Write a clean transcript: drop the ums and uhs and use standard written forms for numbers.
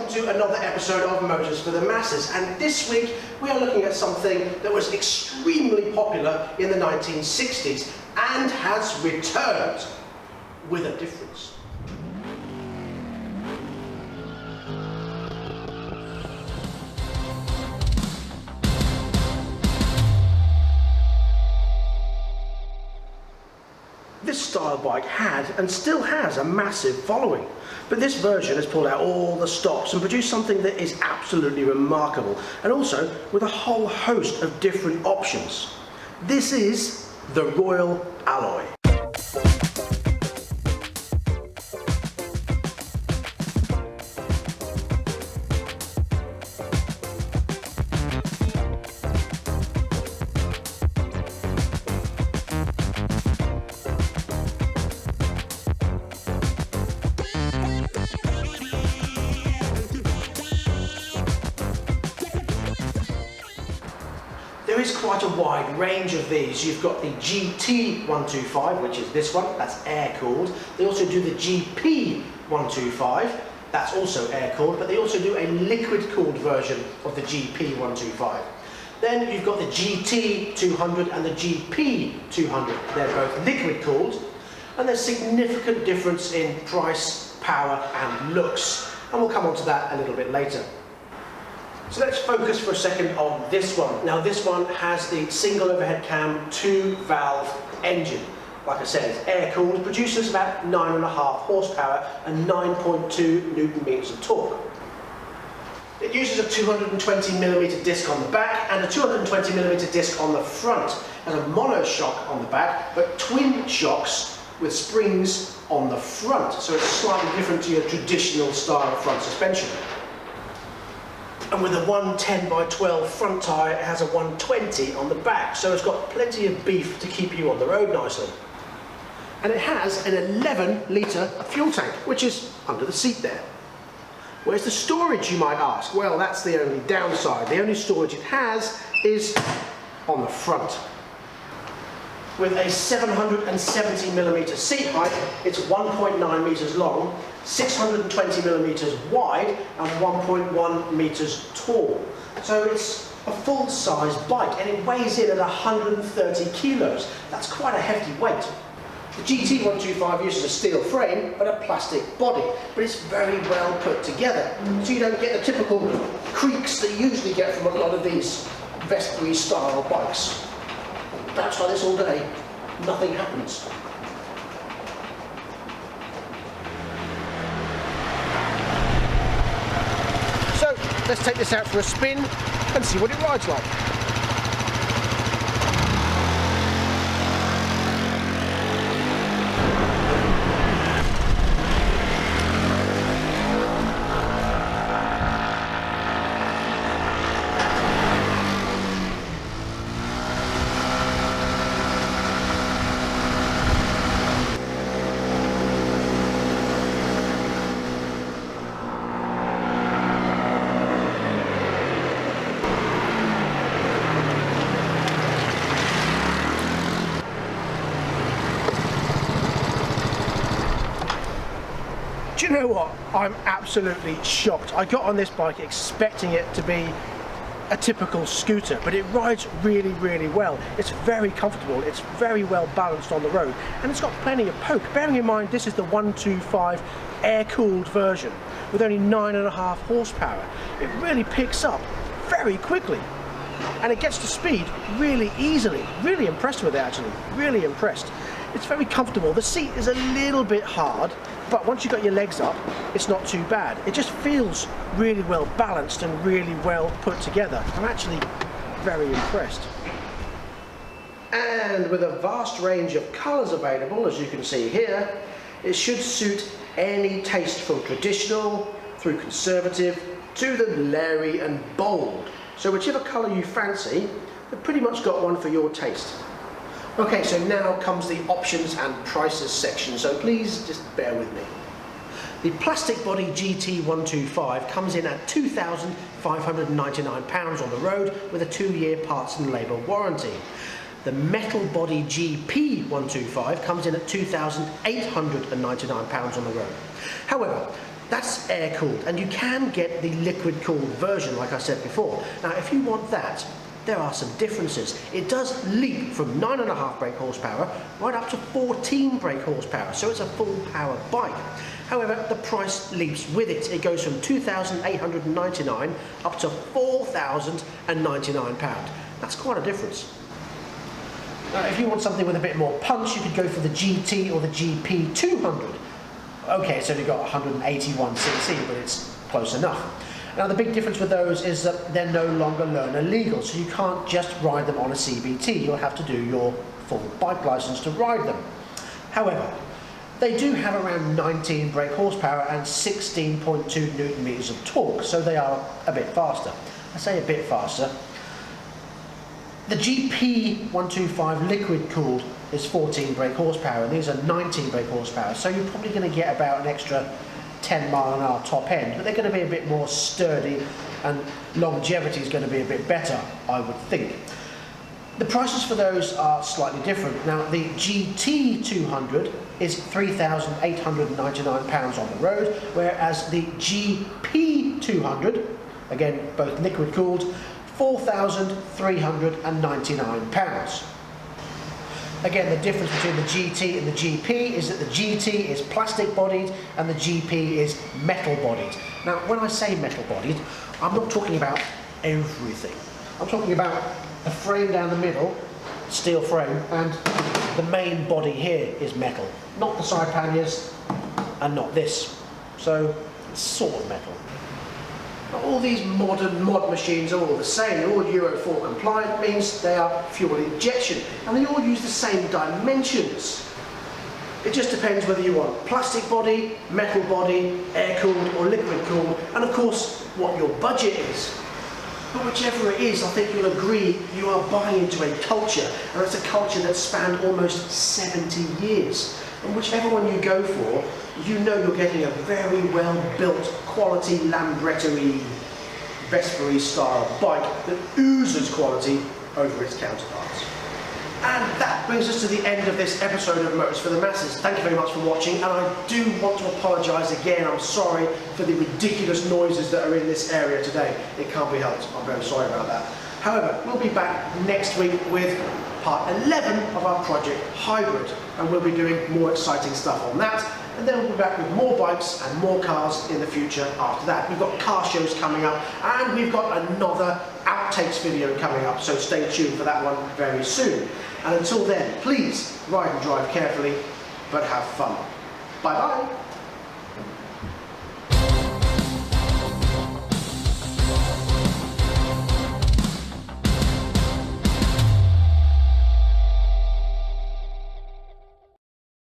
welcome to another episode of Motors for the Masses, and this week we are looking at something that was extremely popular in the 1960s and has returned with a difference. This style bike had and still has a massive following, but this version has pulled out all the stops and produced something that is absolutely remarkable, and also with a whole host of different options. This is the Royal Alloy. There is quite a wide range of these. You've got the GT125, which is this one, that's air-cooled. They also do the GP125, that's also air-cooled, but they also do a liquid-cooled version of the GP125. Then you've got the GT200 and the GP200. They're both liquid-cooled, and there's significant difference in price, power, and looks. And we'll come on to that a little bit later. So let's focus for a second on this one. Now this one has the single overhead cam 2-valve engine. Like I said, it's air-cooled, produces about 9.5 horsepower and 9.2 Newton meters of torque. It uses a 220mm disc on the back and a 220mm disc on the front. It has a monoshock on the back, but twin shocks with springs on the front. So it's slightly different to your traditional style front suspension. And with a 110x12 front tyre, it has a 120 on the back, so it's got plenty of beef to keep you on the road nicely. And it has an 11-litre fuel tank, which is under the seat there. Where's the storage, you might ask? Well, that's the only downside. The only storage it has is on the front. With a 770mm seat height, it's 1.9 metres long, 620mm wide and 1.1 metres tall. So it's a full-size bike and it weighs in at 130 kilos. That's quite a hefty weight. The GT125 uses a steel frame but a plastic body, but it's very well put together. So you don't get the typical creaks that you usually get from a lot of these Vespri style bikes. That's like this all day, nothing happens. So let's take this out for a spin and see what it rides like. Do you know what? I'm absolutely shocked. I got on this bike expecting it to be a typical scooter, but it rides really, really well. It's very comfortable, it's very well balanced on the road, and it's got plenty of poke. Bearing in mind this is the 125 air-cooled version with only 9.5 horsepower. It really picks up very quickly, and it gets to speed really easily. Really impressed with it actually, really impressed. It's very comfortable. The seat is a little bit hard, but once you've got your legs up, it's not too bad. It just feels really well balanced and really well put together. I'm actually very impressed. And with a vast range of colours available, as you can see here, it should suit any taste from traditional through conservative to the leery and bold. So whichever colour you fancy, they've pretty much got one for your taste. Okay, so now comes the options and prices section, so please just bear with me. The plastic body GT125 comes in at £2,599 on the road with a 2-year parts and labour warranty. The metal body GP125 comes in at £2,899 on the road. However, That's air-cooled, and you can get the liquid-cooled version, like I said before. Now, if you want that, there are some differences. It does leap from 9.5 brake horsepower right up to 14 brake horsepower, so it's a full power bike. However, the price leaps with it. It goes from £2,899 up to £4,099. That's quite a difference. Now, if you want something with a bit more punch, you could go for the GT or the GP200. Okay, it's only got 181cc, but it's close enough. Now, the big difference with those is that they're no longer learner legal, so you can't just ride them on a CBT. You'll have to do your full bike license to ride them. However, they do have around 19 brake horsepower and 16.2 Newton meters of torque, so they are a bit faster. I say a bit faster. The GP125 liquid cooled is 14 brake horsepower, and these are 19 brake horsepower, so you're probably going to get about an extra 10 mile an hour top end, but they're going to be a bit more sturdy and longevity is going to be a bit better, I would think. The prices for those are slightly different. Now, the GT200 is £3,899 on the road, whereas the GP200, again both liquid cooled, £4,399. Again, the difference between the GT and the GP is that the GT is plastic bodied and the GP is metal bodied. Now, when I say metal bodied, I'm not talking about everything. I'm talking about the frame down the middle, steel frame, and the main body here is metal. Not the side panniers and not this. So, it's sort of metal. Now, all these modern mod machines are all the same. They're all Euro 4 compliant, means they are fuel injection, and they all use the same dimensions. It just depends whether you want plastic body, metal body, air cooled or liquid cooled, and of course what your budget is. But whichever it is, I think you'll agree you are buying into a culture, and it's a culture that's spanned almost 70 years. And whichever one you go for, you know you're getting a very well built, quality Lambretta-y, Vespa-y style bike that oozes quality over its counterparts. And that brings us to the end of this episode of Motors for the Masses. Thank you very much for watching, and I do want to apologise again. I'm sorry for the ridiculous noises that are in this area today. It can't be helped. I'm very sorry about that. However, we'll be back next week with part 11 of our project Hybrid, and we'll be doing more exciting stuff on that. And then we'll be back with more bikes and more cars in the future after that. We've got car shows coming up, and we've got another outtakes video coming up, so stay tuned for that one very soon. And until then, please ride and drive carefully, but have fun. Bye bye.